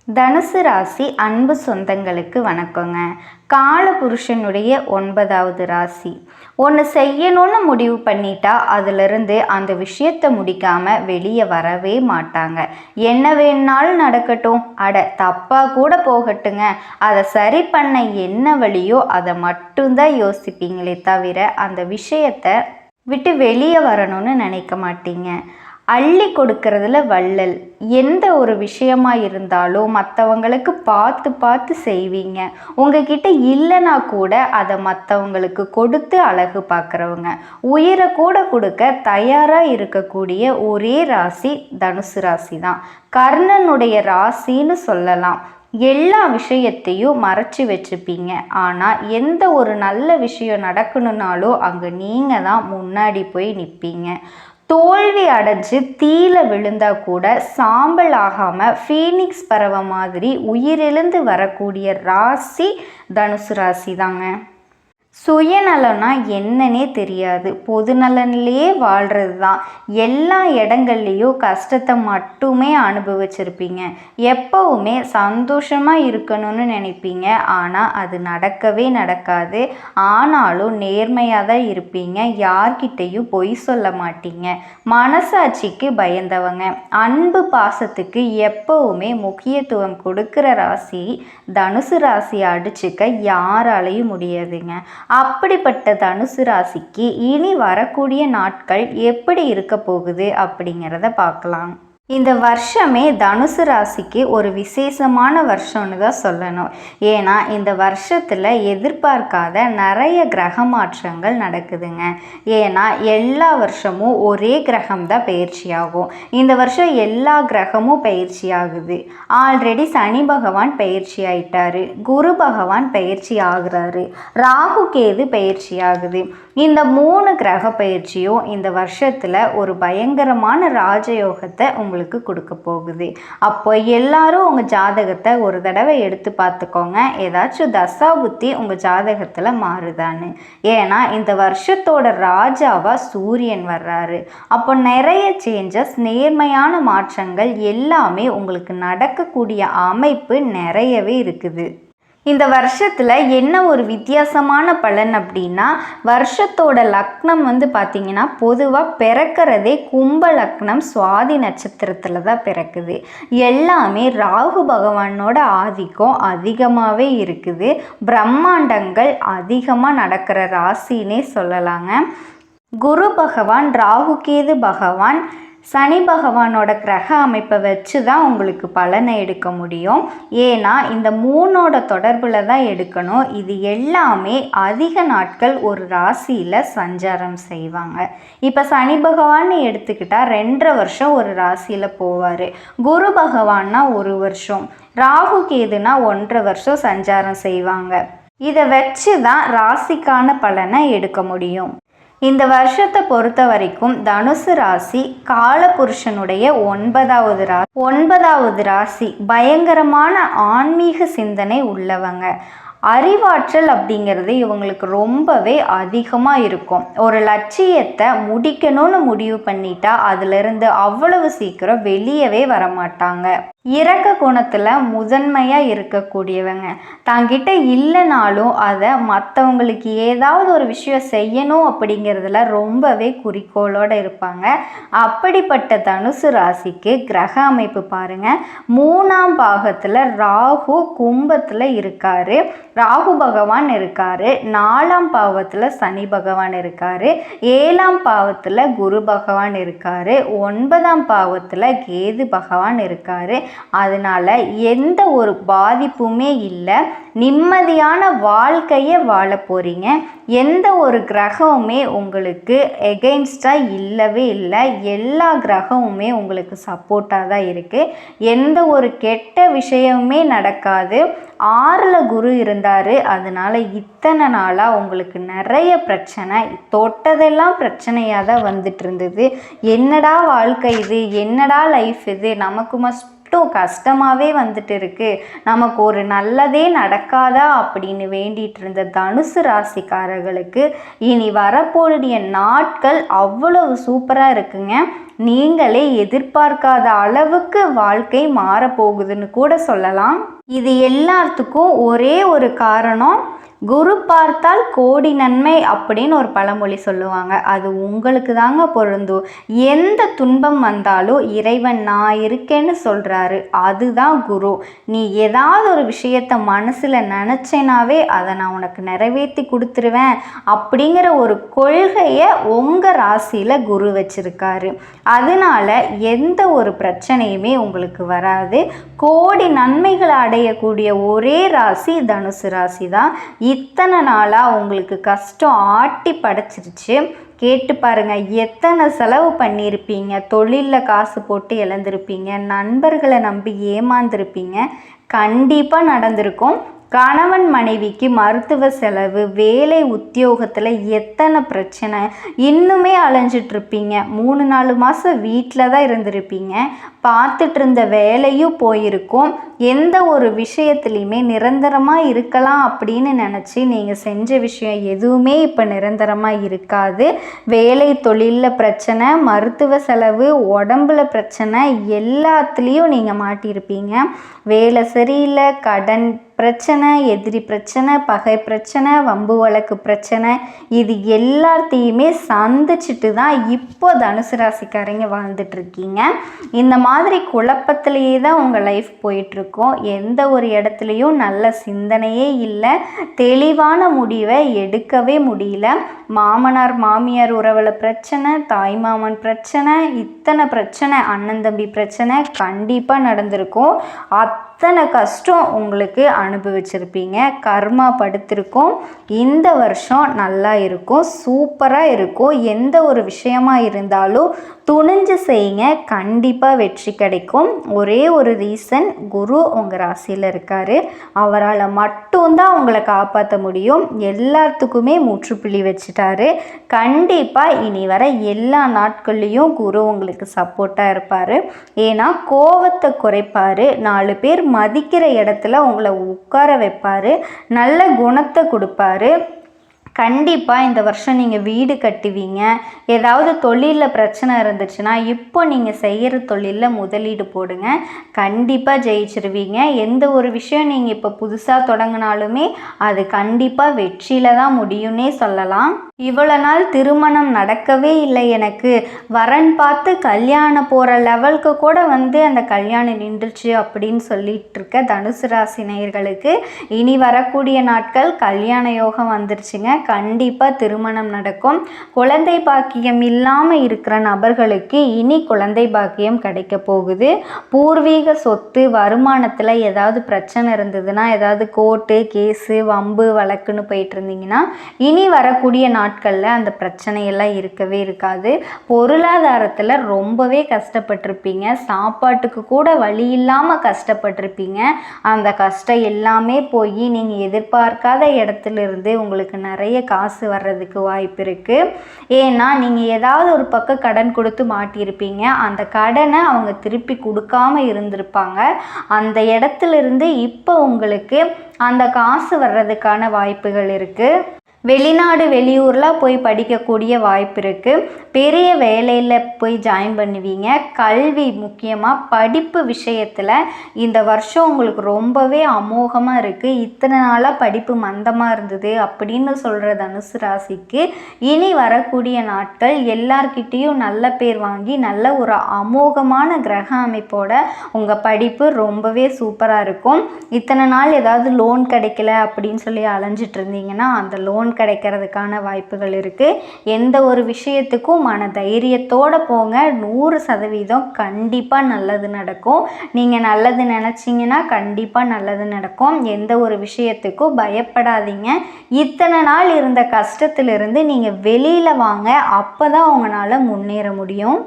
தனுசு ராசி அன்பு சொந்தங்களுக்கு வணக்கங்க. காலபுருஷனுடைய 9வது ராசி. ஒன்று செய்யணும்னு முடிவு பண்ணிட்டா அதிலிருந்து அந்த விஷயத்தை முடிக்காம வெளியே வரவே மாட்டாங்க. என்ன வேணாலும் நடக்கட்டும், தப்பாக கூட போகட்டுங்க, அதை சரி பண்ண என்ன வழியோ அதை மட்டும்தான் யோசிப்பீங்களே தவிர அந்த விஷயத்தை விட்டு வெளியே வரணும்னு நினைக்க மாட்டீங்க. அள்ளி கொடுக்கறதுல வள்ளல். எந்த ஒரு விஷயமா இருந்தாலும் மற்றவங்களுக்கு பார்த்து பார்த்து செய்வீங்க. உங்ககிட்ட இல்லைனா கூட அதை மற்றவங்களுக்கு கொடுத்து அழகு பார்க்குறவங்க. உயிரை கூட கொடுக்க தயாராக இருக்கக்கூடிய ஒரே ராசி தனுசு ராசி தான். கர்ணனுடைய ராசின்னு சொல்லலாம். எல்லா விஷயத்தையும் மறைச்சி வச்சுப்பீங்க. ஆனால் எந்த ஒரு நல்ல விஷயம் நடக்கணுன்னாலும் அங்கே நீங்கள் தான் முன்னாடி போய் நிற்பீங்க. தோல்வி அடைஞ்சு தீல விழுந்தா கூட சாம்பல் ஆகாமல் ஃபீனிக்ஸ் பறவை மாதிரி உயிரிழந்து வரக்கூடிய ராசி தனுசு ராசி தாங்க. சுயநலம்னா என்னன்னே தெரியாது, பொதுநலன்லேயே வாழ்கிறது தான். எல்லா இடங்கள்லேயும் கஷ்டத்தை மட்டுமே அனுபவிச்சிருப்பீங்க. எப்போவுமே சந்தோஷமாக இருக்கணும்னு நினைப்பீங்க, ஆனால் அது நடக்கவே நடக்காது. ஆனாலும் நேர்மையாக தான் இருப்பீங்க, யார்கிட்டையும் பொய் சொல்ல மாட்டீங்க. மனசாட்சிக்கு பயந்தவங்க. அன்பு பாசத்துக்கு எப்போவுமே முக்கியத்துவம் கொடுக்குற ராசி தனுசு ராசியை அடிச்சுக்க யாராலையும் முடியாதுங்க. அப்படிப்பட்ட தனுசு ராசிக்கு இனி வரக்கூடிய நாட்கள் எப்படி இருக்க போகுது அப்படிங்கிறத பார்க்கலாம். இந்த வருஷமே தனுசு ராசிக்கு ஒரு விசேஷமான வருஷம்னு தான் சொல்லணும். ஏன்னா இந்த வருஷத்தில் எதிர்பார்க்காத நிறைய கிரக மாற்றங்கள் நடக்குதுங்க. ஏன்னா எல்லா வருஷமும் ஒரே கிரகம் தான் பயிற்சியாகும். இந்த வருஷம் எல்லா கிரகமும் பயிற்சி ஆகுது. ஆல்ரெடி சனி பகவான் பயிற்சி ஆயிட்டாரு, குரு பகவான் பயிற்சி ஆகுறாரு, ராகு கேது பயிற்சி ஆகுது. இந்த 3 கிரக பயிற்சியும் இந்த வருஷத்தில் ஒரு பயங்கரமான ராஜயோகத்தை உங்களுக்கு கொடுக்க போகுது. அப்போ எல்லாரும் உங்கள் ஜாதகத்தை ஒரு தடவை எடுத்து பார்த்துக்கோங்க, ஏதாச்சும் தசா புத்தி உங்கள் ஜாதகத்தில் மாறுதான்னு. ஏன்னா இந்த வருஷத்தோட ராஜாவாக சூரியன் வர்றாரு. அப்போ நிறைய சேஞ்சஸ், நேர்மையான மாற்றங்கள் எல்லாமே உங்களுக்கு நடக்கக்கூடிய அமைப்பு நிறையவே இருக்குது. இந்த வருஷத்தில் என்ன ஒரு வித்தியாசமான பலன் அப்படின்னா, வருஷத்தோட லக்னம் பார்த்திங்கன்னா பொதுவாக பிறக்கிறதே கும்ப லக்னம் சுவாதி நட்சத்திரத்தில் தான் பிறக்குது. எல்லாமே ராகு பகவானோட ஆதிக்கம் அதிகமாகவே இருக்குது. பிரம்மாண்டங்கள் அதிகமாக நடக்கிற ராசின்னே சொல்லலாங்க. குரு பகவான், ராகு கேது பகவான், சனி பகவானோட கிரக அமைப்பை வச்சு தான் உங்களுக்கு பலனை எடுக்க முடியும். ஏன்னா இந்த 3ஓட தொடர்பில் தான் எடுக்கணும். இது எல்லாமே அதிக நாட்கள் ஒரு ராசியில் சஞ்சாரம் செய்வாங்க. இப்போ சனி பகவான்னு எடுத்துக்கிட்டால் 2.5 வருஷம் ஒரு ராசியில் போவார். குரு பகவான்னா 1 வருஷம், ராகு கேதுனா 1.5 வருஷம் சஞ்சாரம் செய்வாங்க. இதை வச்சு தான் ராசிக்கான பலனை எடுக்க முடியும். இந்த வருஷத்தை பொறுத்த வரைக்கும் தனுசு ராசி காலபுருஷனுடைய 9வது ராசி. பயங்கரமான ஆன்மீக சிந்தனை உள்ளவங்க. அறிவாற்றல் அப்படிங்கிறது இவங்களுக்கு ரொம்பவே அதிகமாக இருக்கும். ஒரு லட்சியத்தை முடிக்கணும்னு முடிவு பண்ணிட்டா அதிலிருந்து அவ்வளவு சீக்கிரம் வெளியவே வரமாட்டாங்க. இரக்க குணத்தில் முதன்மையாக இருக்கக்கூடியவங்க. தாங்கிட்ட இல்லைனாலும் அதை மற்றவங்களுக்கு ஏதாவது ஒரு விஷயம் செய்யணும் அப்படிங்கிறதுல ரொம்பவே குறிக்கோளோடு இருப்பாங்க. அப்படிப்பட்ட தனுசு ராசிக்கு கிரக அமைப்பு பாருங்கள். 3ஆம் பாகத்தில் ராகு கும்பத்தில் இருக்காரு, ராகு பகவான் இருக்காரு. 4ஆம் பாவத்தில் சனி பகவான் இருக்காரு. 7ஆம் பாவத்தில் குரு பகவான் இருக்காரு. 9ஆம் பாவத்தில் கேது பகவான் இருக்காரு. அதனால எந்த ஒரு பாதிப்புமே இல்லை. நிம்மதியான வாழ்க்கையை வாழ போறீங்க. எந்த ஒரு கிரகமுமே உங்களுக்கு எகெயின்ஸ்டாக இல்லவே இல்லை. எல்லா கிரகமுமே உங்களுக்கு சப்போர்ட்டாக தான் இருக்குது. எந்த ஒரு கெட்ட விஷயமுமே நடக்காது. 6ல் குரு இருந்தார். அதனால் இத்தனை நாளாக உங்களுக்கு நிறைய பிரச்சனை, தொட்டதெல்லாம் பிரச்சனையாக தான் வந்துட்டு இருந்தது. என்னடா வாழ்க்கை இது, என்னடா லைஃப் இது, நமக்கு கஷ்டமாகவே வந்துட்டு இருக்கு, நமக்கு ஒரு நல்லதே நடக்காதா அப்படின்னு வேண்டிட்டு இருந்த தனுசு ராசிக்காரர்களுக்கு இனி வரப்போடைய நாட்கள் அவ்வளவு சூப்பராக இருக்குங்க. நீங்களே எதிர்பார்க்காத அளவுக்கு வாழ்க்கை மாறப்போகுதுன்னு கூட சொல்லலாம். இது எல்லாத்துக்கும் ஒரே ஒரு காரணம், குரு பார்த்தால் கோடி நன்மை அப்படின்னு ஒரு பழமொழி சொல்லுவாங்க. அது உங்களுக்கு தாங்க பொருந்தும். எந்த துன்பம் வந்தாலும் இறைவன் நான் இருக்கேன்னு சொல்கிறாரு, அதுதான் குரு. நீ ஏதாவது ஒரு விஷயத்தை மனசில் நினச்சேனாவே அதை நான் உனக்கு நிறைவேற்றி கொடுத்துருவேன் அப்படிங்கிற ஒரு கொள்கையை உங்கள் ராசியில் குரு வச்சுருக்காரு. அதனால எந்த ஒரு பிரச்சனையுமே உங்களுக்கு வராது. கோடி நன்மைகளை அடையக்கூடிய ஒரே ராசி தனுசு ராசி தான். இத்தனை நாளாக உங்களுக்கு கஷ்டம் ஆட்டி படைச்சிருச்சு. கேட்டு பாருங்க, எத்தனை செலவு பண்ணியிருப்பீங்க, தொழிலில் காசு போட்டு இழந்திருப்பீங்க, நண்பர்களை நம்பி ஏமாந்துருப்பீங்க. கண்டிப்பாக நடந்திருக்கும். கணவன் மனைவிக்கு மருத்துவ செலவு, வேலை உத்தியோகத்தில் எத்தனை பிரச்சனை, இன்னுமே அலைஞ்சிட்ருப்பீங்க. 3-4 மாதம் வீட்டில் தான் இருந்திருப்பீங்க. பார்த்துட்டு இருந்த வேலையும் போயிருக்கும். எந்த ஒரு விஷயத்துலையுமே நிரந்தரமாக இருக்கலாம் அப்படின்னு நினச்சி நீங்கள் செஞ்ச விஷயம் எதுவுமே இப்போ நிரந்தரமாக இருக்காது. வேலை தொழிலில் பிரச்சனை, மருத்துவ செலவு, உடம்புல பிரச்சனை, எல்லாத்துலேயும் நீங்கள் மாட்டியிருப்பீங்க. வேலை சரியில்லை, கடன் பிரச்சனை, எதிரி பிரச்சனை, பகை பிரச்சனை, வம்பு வழக்கு பிரச்சனை, இது எல்லாத்தையுமே சந்திச்சுட்டு தான் இப்போ தனுசு ராசிக்காரங்க வாழ்ந்துட்டுருக்கீங்க. இந்த மாதிரி குழப்பத்திலேயே தான் உங்கள் லைஃப் போயிட்டுருக்கோம். எந்த ஒரு இடத்துலையும் நல்ல சிந்தனையே இல்லை, தெளிவான முடிவை எடுக்கவே முடியல. மாமனார் மாமியார் உறவில் பிரச்சனை, தாய்மாமன் பிரச்சனை, இத்தனை பிரச்சனை, அண்ணன் தம்பி பிரச்சனை கண்டிப்பாக நடந்திருக்கும். அத்தனை கஷ்டம் உங்களுக்கு அனுபவிச்சிருப்பீங்க. கர்மா படுத்திருக்கும். இந்த வருஷம் நல்லா இருக்கும், சூப்பராக இருக்கும். எந்த ஒரு விஷயமா இருந்தாலும் துணிஞ்சு செய்யுங்க, கண்டிப்பாக வெற்றி கிடைக்கும். ஒரே ஒரு ரீசன், குரு உங்கள் ராசியில் இருக்கார். அவரால் மட்டும்தான் உங்களை காப்பாற்ற முடியும். எல்லாத்துக்குமே முற்றுப்புள்ளி வச்சுட்டாரு. கண்டிப்பாக இனி வர எல்லா நாட்கள்லேயும் குரு உங்களுக்கு சப்போர்ட்டாக இருப்பார். ஏன்னா கோவத்தை குறைப்பார், 4 பேர் மதிக்கிற இடத்துல உங்களை உட்கார வைப்பார், நல்ல குணத்தை கொடுப்பாரு. கண்டிப்பாக இந்த வருஷம் நீங்கள் வீடு கட்டுவீங்க. ஏதாவது தொழிலில் பிரச்சனை இருந்துச்சுன்னா இப்போ நீங்கள் செய்கிற தொழிலில் முதலீடு போடுங்க, கண்டிப்பாக ஜெயிச்சிருவீங்க. எந்த ஒரு விஷயம் நீங்கள் இப்போ புதுசாக தொடங்கினாலுமே அது கண்டிப்பாக வெற்றியில் தான் முடியும்னே சொல்லலாம். இவ்வளோ நாள் திருமணம் நடக்கவே இல்லை, எனக்கு வரன் பார்த்து கல்யாணம் போகிற லெவலுக்கு கூட அந்த கல்யாணம் நின்றுச்சு அப்படின்னு சொல்லிட்டு இருக்க தனுசு ராசி நேயர்களுக்கு இனி வரக்கூடிய நாட்கள் கல்யாண யோகம் வந்துருச்சுங்க. கண்டிப்பாக திருமணம் நடக்கும். குழந்தை பாக்கியம் இல்லாமல் இருக்கிற நபர்களுக்கு இனி குழந்தை பாக்கியம் கிடைக்க போகுது. பூர்வீக சொத்து வருமானத்தில் ஏதாவது பிரச்சனை இருந்ததுன்னா, ஏதாவது கோர்ட்டு கேஸு வம்பு வழக்குன்னு போயிட்டு இருந்தீங்கன்னா, இனி வரக்கூடிய நாட்களில் அந்த பிரச்சனையெல்லாம் இருக்கவே இருக்காது. பொருளாதாரத்தில் ரொம்பவே கஷ்டப்பட்டிருப்பீங்க, சாப்பாட்டுக்கு கூட வழி இல்லாமல் கஷ்டப்பட்டிருப்பீங்க. அந்த கஷ்டம் எல்லாமே போய் நீங்கள் எதிர்பார்க்காத இடத்துலேருந்து உங்களுக்கு நிறைய காசு வர்றதுக்கு வாய்ப்பு இருக்குது. ஏன்னா நீங்கள் ஏதாவது ஒரு பக்கம் கடன் கொடுத்து மாட்டியிருப்பீங்க, அந்த கடனை அவங்க திருப்பி கொடுக்காம இருந்திருப்பாங்க. அந்த இடத்துலேருந்து இப்போ உங்களுக்கு அந்த காசு வர்றதுக்கான வாய்ப்புகள் இருக்குது. வெளிநாடு வெளியூரில் போய் படிக்கக்கூடிய வாய்ப்பு இருக்குது. பெரிய வேலையில் போய் ஜாயின் பண்ணுவீங்க. கல்வி முக்கியமாக படிப்பு விஷயத்தில் இந்த வருஷம் உங்களுக்கு ரொம்பவே அமோகமாக இருக்குது. இத்தனை நாளாக படிப்பு மந்தமாக இருந்தது அப்படின்னு சொல்கிற தனுசு ராசிக்கு இனி வரக்கூடிய நாட்கள் எல்லார்கிட்டேயும் நல்ல பேர் வாங்கி நல்ல ஒரு அமோகமான கிரக அமைப்போட உங்கள் படிப்பு ரொம்பவே சூப்பராக இருக்கும். இத்தனை நாள் ஏதாவது லோன் கிடைக்கல அப்படின்னு சொல்லி அலைஞ்சிட்டு இருந்தீங்கன்னா அந்த லோன் கிடைக்கிறதுக்கான வாய்ப்புகள் இருக்குது. எந்த ஒரு விஷயத்துக்கும் மன தைரியத்தோடு போங்க, 100% கண்டிப்பாக நல்லது நடக்கும். நீங்கள் நல்லது நினச்சிங்கன்னா கண்டிப்பாக நல்லது நடக்கும். எந்த ஒரு விஷயத்துக்கும் பயப்படாதீங்க. இத்தனை நாள் இருந்த கஷ்டத்திலிருந்து நீங்கள் வெளியில் வாங்க, அப்போ தான் உங்களால் முன்னேற முடியும்.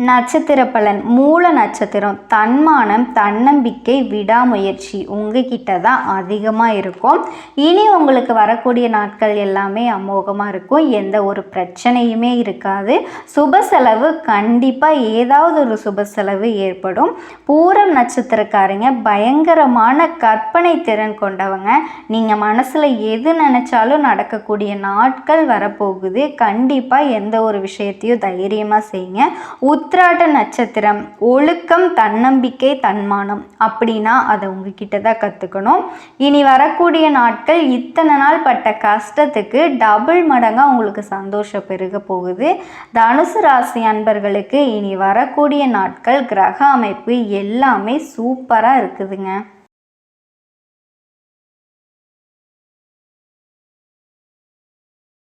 நட்சத்திர பலன். மூல நட்சத்திரம். தன்மானம், தன்னம்பிக்கை, விடாமுயற்சி உங்ககிட்ட தான் அதிகமாக இருக்கும். இனி உங்களுக்கு வரக்கூடிய நாட்கள் எல்லாமே அமோகமாக இருக்கும். எந்த ஒரு பிரச்சனையுமே இருக்காது. சுப செலவு கண்டிப்பாக ஏதாவது ஒரு சுப செலவு ஏற்படும். பூரம் நட்சத்திரக்காரங்க பயங்கரமான கற்பனை திறன் கொண்டவங்க. நீங்கள் மனசில் எது நினச்சாலும் நடக்கக்கூடிய நாட்கள் வரப்போகுது. கண்டிப்பாக எந்த ஒரு விஷயத்தையும் தைரியமாக செய்யுங்க. உத்திராட நட்சத்திரம் ஒழுக்கம், தன்னம்பிக்கை, தன்மானம் அப்படின்னா அதை உங்ககிட்ட தான் கற்றுக்கணும். இனி வரக்கூடிய நாட்கள் இத்தனை நாள் பட்ட கஷ்டத்துக்கு டபுள் மடங்காக உங்களுக்கு சந்தோஷம் பெருக போகுது. தனுசு ராசி அன்பர்களுக்கு இனி வரக்கூடிய நாட்கள் கிரக அமைப்பு எல்லாமே சூப்பராக இருக்குதுங்க.